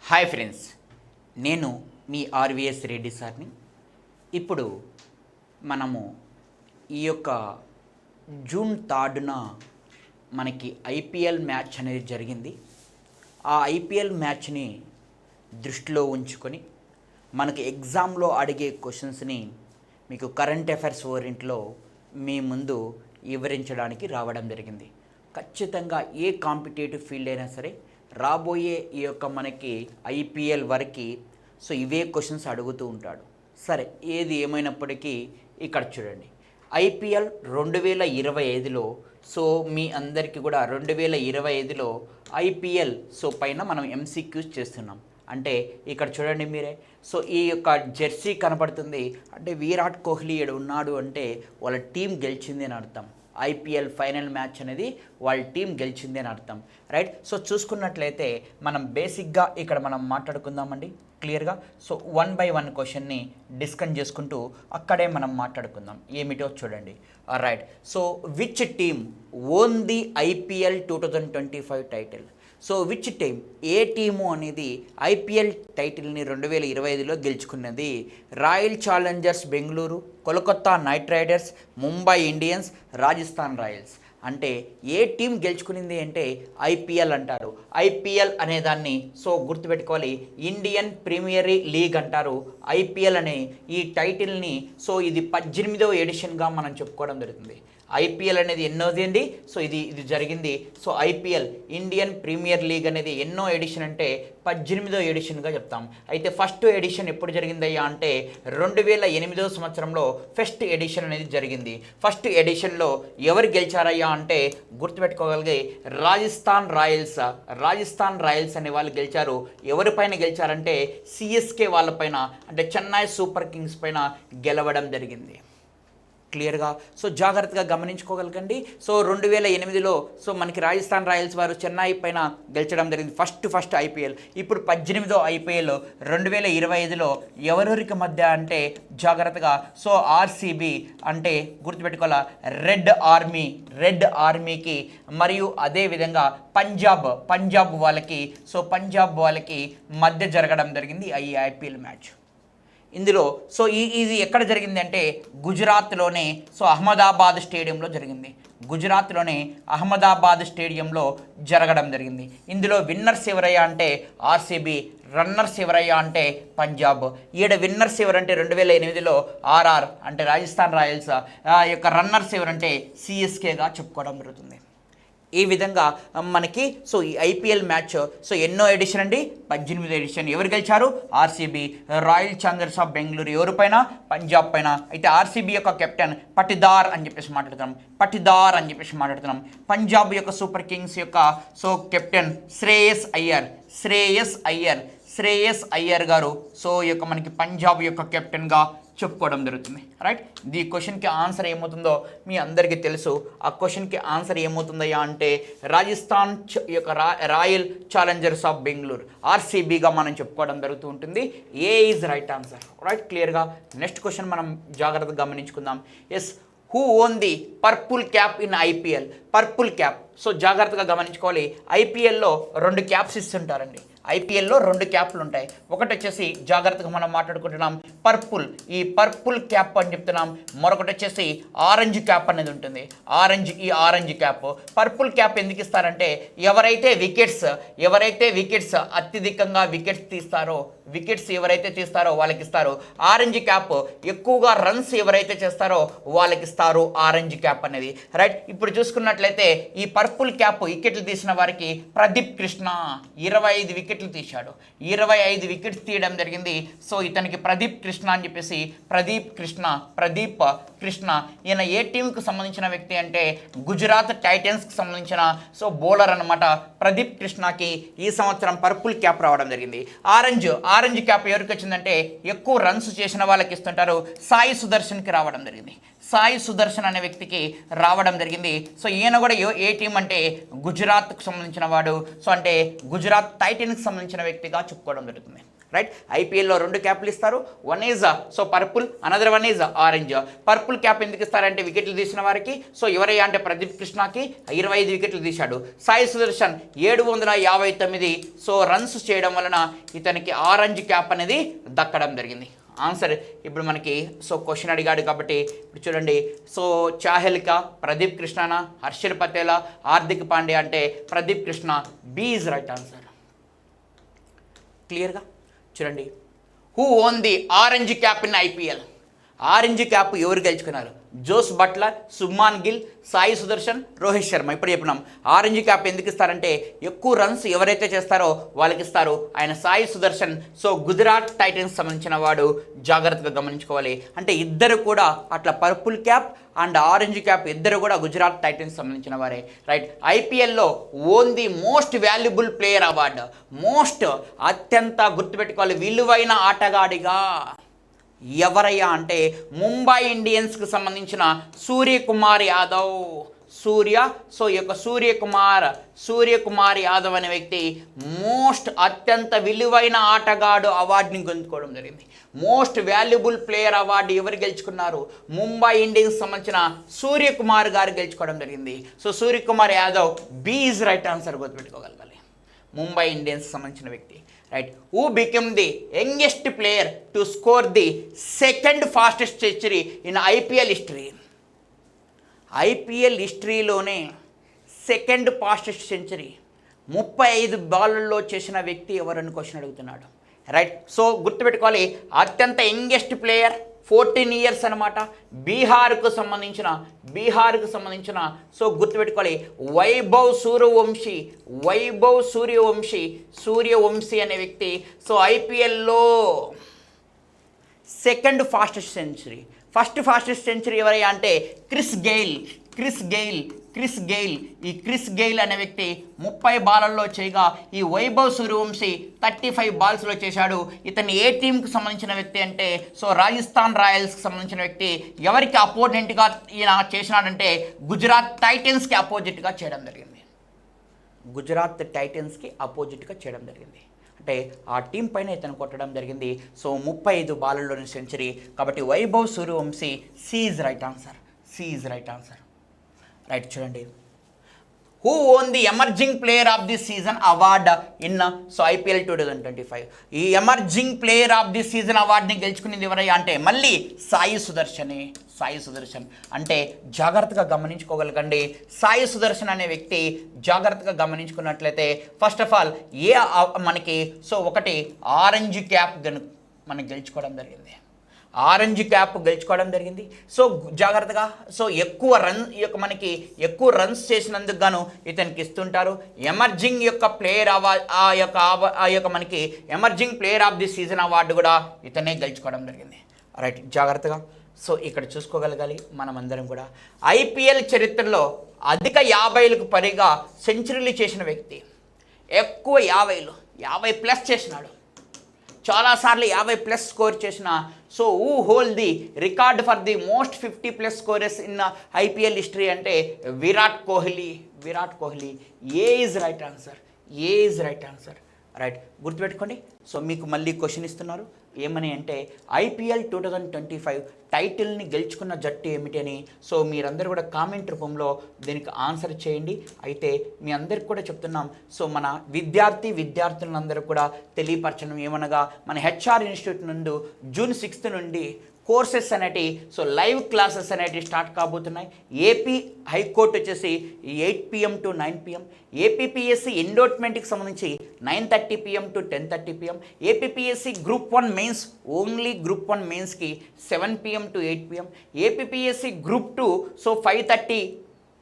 Hi friends, నేను మీ RVS Reddy సార్ని. ఇప్పుడు మనము ఈ యొక్క జూన్ 3న మనకి ఐపీఎల్ మ్యాచ్ అనేది జరిగింది. ఆ ఐపీఎల్ మ్యాచ్ని దృష్టిలో ఉంచుకొని మనకి ఎగ్జామ్లో అడిగే క్వశ్చన్స్ని మీకు కరెంట్ అఫైర్స్ ఓరియంట్లో మీ ముందు వివరించడానికి రావడం జరిగింది. ఖచ్చితంగా ఏ కాంపిటేటివ్ ఫీల్డ్ అయినా సరే రాబోయే ఈ యొక్క మనకి ఐపీఎల్ వరకు ఇవే క్వశ్చన్స్ అడుగుతూ ఉంటాడు. సరే, ఏది ఏమైనప్పటికీ ఇక్కడ చూడండి, ఐపీఎల్ 2025లో మీ అందరికీ కూడా 2025లో ఐపీఎల్ పైన మనం ఎంసీక్యూస్ చేస్తున్నాం. అంటే ఇక్కడ చూడండి మీరే, ఈ యొక్క జెర్సీ కనపడుతుంది అంటే విరాట్ కోహ్లీ ఇక్కడ ఉన్నాడు అంటే వాళ్ళ టీం గెలిచింది అని అర్థం. ఐపీఎల్ ఫైనల్ మ్యాచ్ అనేది వాళ్ళ టీం గెలిచింది అని అర్థం, రైట్? చూసుకున్నట్లయితే మనం బేసిక్గా ఇక్కడ మనం మాట్లాడుకుందామండి క్లియర్గా. 1 by 1 క్వశ్చన్ని డిస్కస్ చేసుకుంటూ అక్కడే మనం మాట్లాడుకుందాం. ఏమిటో చూడండి, right? Which team won the IPL 2025 title? Which team, ఏ టీము అనేది ఐపీఎల్ టైటిల్ని 2025లో గెలుచుకున్నది? Royal challengers Bengaluru, Kolkata knight riders, Mumbai Indians, Rajasthan royals. అంటే ఏ టీం గెలుచుకునింది అంటే ఐపీఎల్ అంటారు. ఐపీఎల్ అనేదాన్ని గుర్తుపెట్టుకోవాలి, ఇండియన్ ప్రీమియర్ లీగ్ అంటారు. ఐపీఎల్ అనే ఈ టైటిల్ని ఇది 18వ ఎడిషన్గా మనం చెప్పుకోవడం జరుగుతుంది. ఐపీఎల్ అనేది ఎన్నోది అండి? ఇది జరిగింది. ఐపీఎల్ ఇండియన్ ప్రీమియర్ లీగ్ అనేది ఎన్నో ఎడిషన్ అంటే 18వ ఎడిషన్గా చెప్తాం. అయితే ఫస్ట్ ఎడిషన్ ఎప్పుడు జరిగిందయ్యా అంటే 2008వ సంవత్సరంలో ఫస్ట్ ఎడిషన్ అనేది జరిగింది. ఫస్ట్ ఎడిషన్లో ఎవరు గెలిచారయ్యా అంటే గుర్తుపెట్టుకోగలిగే రాజస్థాన్ రాయల్స్ అనే వాళ్ళు గెలిచారు. ఎవరిపైన గెలిచారంటే సిఎస్కే వాళ్ళపైన, అంటే చెన్నై సూపర్ కింగ్స్ పైన గెలవడం జరిగింది. క్లియర్గా జాగ్రత్తగా గమనించుకోగలగండి. 2008లో మనకి రాజస్థాన్ రాయల్స్ వారు చెన్నై పైన గెలిచడం జరిగింది ఫస్ట్ ఐపీఎల్. ఇప్పుడు 18వ ఐపీఎల్ 2025లో ఎవరెవరికి మధ్య అంటే జాగ్రత్తగా ఆర్సీబీ అంటే గుర్తుపెట్టుకోవాలా, రెడ్ ఆర్మీకి మరియు అదేవిధంగా పంజాబ్ వాళ్ళకి మధ్య జరగడం జరిగింది ఈ ఐపీఎల్ మ్యాచ్. ఇందులో ఇది ఎక్కడ జరిగింది అంటే గుజరాత్లోనే అహ్మదాబాద్ స్టేడియంలో జరిగింది. అహ్మదాబాద్ స్టేడియంలో జరగడం జరిగింది. ఇందులో విన్నర్స్ ఎవరయ్యా అంటే ఆర్సీబీ, రన్నర్స్ ఎవరయ్యా అంటే పంజాబ్. విన్నర్స్ ఎవరంటే 2008లో ఆర్ఆర్ అంటే రాజస్థాన్ రాయల్స్, యొక్క రన్నర్స్ ఎవరంటే సిఎస్కేగా చెప్పుకోవడం జరుగుతుంది. ఈ విధంగా మనకి ఈ ఐపీఎల్ మ్యాచ్ ఎన్నో ఎడిషన్ అండి? 18వ ఎడిషన్. ఎవరు గెలిచారు? RCB, royal challengers of Bengaluru. ఎవరిపైన? పంజాబ్ పైన. అయితే ఆర్సీబీ యొక్క కెప్టెన్ పటిదార్ అని చెప్పేసి మాట్లాడుతున్నాం. పంజాబ్ యొక్క సూపర్ కింగ్స్ యొక్క కెప్టెన్ శ్రేయస్ అయ్యర్ గారు ఈ యొక్క మనకి పంజాబ్ యొక్క కెప్టెన్గా చెప్పుకోవడం జరుగుతుంది, రైట్? ఈ క్వశ్చన్కి ఆన్సర్ ఏమవుతుందో మీ అందరికీ తెలుసు. ఆ క్వశ్చన్కి ఆన్సర్ ఏమవుతుందయ్యా అంటే రాజస్థాన్ యొక్క రాయల్ ఛాలెంజర్స్ ఆఫ్ బెంగళూరు, ఆర్సీబీగా మనం చెప్పుకోవడం జరుగుతూ ఉంటుంది. A is right answer, right? క్లియర్గా నెక్స్ట్ క్వశ్చన్ మనం జాగ్రత్తగా గమనించుకుందాం. Who won the purple cap in IPL? Purple cap జాగ్రత్తగా గమనించుకోవాలి. ఐపీఎల్లో 2 క్యాప్స్ ఇస్తుంటారండి. ఐపీఎల్లో 2 క్యాప్లు ఉంటాయి. ఒకటి వచ్చేసి జాగ్రత్తగా మనం మాట్లాడుకుంటున్నాం ఈ పర్పుల్ క్యాప్ అని చెప్తున్నాం. మరొకటి వచ్చేసి ఆరెంజ్ క్యాప్ అనేది ఉంటుంది. Orange cap. పర్పుల్ క్యాప్ ఎందుకు ఇస్తారంటే ఎవరైతే వికెట్స్ అత్యధికంగా వికెట్స్ ఎవరైతే తీస్తారో వాళ్ళకి ఇస్తారు. ఆరెంజ్ క్యాప్ ఎక్కువగా రన్స్ ఎవరైతే చేస్తారో వాళ్ళకి ఇస్తారు ఆరెంజ్ క్యాప్ అనేది, రైట్? ఇప్పుడు చూసుకున్నట్లయితే ఈ పర్పుల్ క్యాప్ వికెట్లు తీసిన వారికి ప్రదీప్ కృష్ణ 25 వికెట్లు తీశాడు. 25 వికెట్స్ తీయడం జరిగింది. ఇతనికి ప్రదీప్ కృష్ణ అని చెప్పేసి ప్రదీప్ కృష్ణ ఈయన ఏ టీంకి సంబంధించిన వ్యక్తి అంటే గుజరాత్ టైటన్స్కి సంబంధించిన బౌలర్ అనమాట. ప్రదీప్ కృష్ణకి ఈ సంవత్సరం పర్పుల్ క్యాప్ రావడం జరిగింది. ఆరెంజ్ క్యాప్ ఎవరికి వచ్చిందంటే ఎక్కువ రన్స్ చేసిన వాళ్ళకి ఇస్తుంటారు. సాయి సుదర్శన్కి రావడం జరిగింది. అనే వ్యక్తికి రావడం జరిగింది. ఈయన కూడా ఏ టీం అంటే గుజరాత్కు సంబంధించిన వాడు. అంటే గుజరాత్ టైటన్స్కి సంబంధించిన వ్యక్తిగా చెప్పుకోవడం జరుగుతుంది. రైట్. ఐపీఎల్లో 2 క్యాప్లు ఇస్తారు. One is so purple, another one is orange. Purple cap ఎందుకు ఇస్తారంటే వికెట్లు తీసిన వారికి. సో ఎవరయ్యా అంటే ప్రదీప్ కృష్ణకి 25 వికెట్లు తీశాడు. సాయి సుదర్శన్ 759 సో రన్స్ చేయడం వలన ఇతనికి ఆరెంజ్ క్యాప్ అనేది దక్కడం జరిగింది. ఆన్సర్ ఇప్పుడు మనకి సో క్వశ్చన్ అడిగాడు కాబట్టి ఇప్పుడు చూడండి. సో చాహెల్కా, ప్రదీప్ కృష్ణనా, హర్షల్ పటేలా, హార్దిక్ పాండ్యా అంటే Pradeep Krishna. B is right answer. క్లియర్గా చూడండి. Who won the orange cap in IPL? Orange cap ఎవరు గెలుచుకున్నారు? Jos Buttler, Shubman Gill, Sai Sudharsan, Rohit Sharma. ఇప్పుడు చెప్పినాం ఆరెంజ్ క్యాప్ ఎందుకు ఇస్తారంటే ఎక్కువ రన్స్ ఎవరైతే చేస్తారో వాళ్ళకి ఇస్తారు. ఆయన సాయి సుదర్శన్ సో గుజరాత్ టైటన్స్ సంబంధించిన వాడు. జాగ్రత్తగా గమనించుకోవాలి. అంటే ఇద్దరు కూడా అట్లా purple cap and orange cap ఇద్దరు కూడా గుజరాత్ టైటన్స్ సంబంధించిన వారే. రైట్. ఐపీఎల్లో own the most valuable player award. Most అత్యంత గుర్తుపెట్టుకోవాలి విలువైన ఆటగాడిగా ఎవరయ్యా అంటే ముంబై ఇండియన్స్కి సంబంధించిన సూర్యకుమార్ యాదవ్. సో ఈ యొక్క సూర్యకుమార్ యాదవ్ అనే వ్యక్తి మోస్ట్ అత్యంత విలువైన ఆటగాడు అవార్డుని గెలుచుకోవడం జరిగింది. మోస్ట్ వాల్యుబుల్ ప్లేయర్ అవార్డు ఎవరు గెలుచుకున్నారు? ముంబై ఇండియన్స్ సంబంధించిన సూర్యకుమార్ గారు గెలుచుకోవడం జరిగింది. So Suryakumar Yadav B is right answer గుర్తుపెట్టుకోగలగాలి. ముంబై ఇండియన్స్ సంబంధించిన వ్యక్తి. Right. Who become the youngest player to score the second fastest century in IPL history? IPL హిస్టరీలోనే సెకండ్ ఫాస్టెస్ట్ సెంచరీ 35 బాళ్ళల్లో చేసిన వ్యక్తి ఎవరని క్వశ్చన్ అడుగుతున్నాడు. రైట్. సో గుర్తుపెట్టుకోవాలి అత్యంత యంగెస్ట్ ప్లేయర్ 14 ఇయర్స్ అనమాట. బీహార్కు సంబంధించిన సో గుర్తుపెట్టుకోవాలి సూర్యవంశీ అనే వ్యక్తి సో ఐపీఎల్లో second fastest century. First fastest century ఎవరయ్యా అంటే క్రిస్ గెయిల్. ఈ క్రిస్ గెయిల్ అనే వ్యక్తి 30 బాలల్లో చేయగా ఈ వైభవ్ సూర్యవంశీ 35 బాల్స్లో చేశాడు. ఇతన్ని ఏ టీంకి సంబంధించిన వ్యక్తి అంటే సో రాజస్థాన్ రాయల్స్కి సంబంధించిన వ్యక్తి. ఎవరికి అపోనెంట్గా ఈయన చేసినాడంటే గుజరాత్ టైటన్స్కి అపోజిట్గా చేయడం జరిగింది. అంటే ఆ టీం పైన ఇతను కొట్టడం జరిగింది. సో 35 బాలల్లోని సెంచరీ. కాబట్టి Vaibhav Suryavanshi C is right answer. Right. చూడండి. Who won the emerging player of the season award in so IPL 2025? ఈ emerging player of the season అవార్డుని గెలుచుకునేది ఎవరయ్యా అంటే మళ్ళీ సాయి సుదర్శన్. అంటే జాగ్రత్తగా గమనించుకోగలగండి. సాయి సుదర్శన్ అనే వ్యక్తి జాగ్రత్తగా గమనించుకున్నట్లయితే ఫస్ట్ ఆఫ్ ఆల్ మనకి సో ఒకటి ఆరెంజ్ క్యాప్ మనకి గెలుచుకోవడం జరిగింది. సో జాగ్రత్తగా సో ఎక్కువ రన్స్ చేసినందుకు గాను ఇతనికి ఇస్తుంటారు. ఎమర్జింగ్ యొక్క ప్లేయర్ మనకి emerging player of the season award కూడా ఇతనే గెలుచుకోవడం జరిగింది. రైట్. జాగ్రత్తగా సో ఇక్కడ చూసుకోగలగాలి మనమందరం కూడా. ఐపీఎల్ చరిత్రలో అధిక 50లకు పైగా సెంచరీలు చేసిన వ్యక్తి. ఎక్కువ 50+ చేసినాడు. చాలాసార్లు 50+ స్కోర్ చేసిన so who hold the record for the most 50+ scorers in IPL history అంటే విరాట్ కోహ్లీ. ఏ ఈజ్ రైట్ ఆన్సర్. రైట్. గుర్తుపెట్టుకోండి. సో మీకు మళ్ళీ క్వశ్చన్ ఇస్తున్నారు ఏమని అంటే ఐపీఎల్ 2025 టైటిల్ని గెలుచుకున్న జట్టు ఏమిటి అని. సో మీరందరూ కూడా కామెంట్ రూపంలో దీనికి ఆన్సర్ చేయండి. అయితే మీ అందరికి కూడా చెప్తున్నాం సో మన విద్యార్థులందరూ కూడా తెలియపరచడం ఏమనగా మన హెచ్ఆర్ ఇన్స్టిట్యూట్ నుండి జూన్ 6th నుండి కోర్సెస్ అనేటివి సో లైవ్ క్లాసెస్ అనేటివి స్టార్ట్ కాబోతున్నాయి. ఏపీ హైకోర్టు వచ్చేసి 8 PM to 9 PM, ఏపీపీఎస్సీ ఎండోట్మెంట్కి సంబంధించి 9:30 PM to 10:30 PM, APPSC group 1 mains only group 1 మెయిన్స్కి 7 PM to 8 PM, APPSC group 2 so 5:30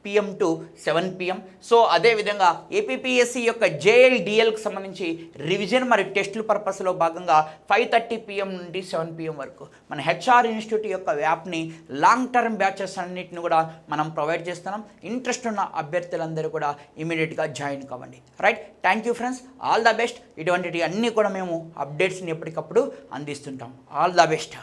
PM to 7 PM. So అదేవిధంగా APPSC యొక్క జేఎల్డిఎల్కి సంబంధించి రివిజన్ మరియు టెస్టుల పర్పస్లో భాగంగా 5:30 PM నుండి 7 PM వరకు మన హెచ్ఆర్ ఇన్స్టిట్యూట్ యొక్క యాప్ని లాంగ్ టర్మ్ బ్యాచెస్ అన్నిటిని కూడా మనం ప్రొవైడ్ చేస్తున్నాం. ఇంట్రెస్ట్ ఉన్న అభ్యర్థులందరూ కూడా ఇమీడియట్గా జాయిన్ కావండి. Right. Thank you friends. All the best. ఇటువంటివి అన్నీ కూడా మేము అప్డేట్స్ని ఎప్పటికప్పుడు అందిస్తుంటాం. All the best.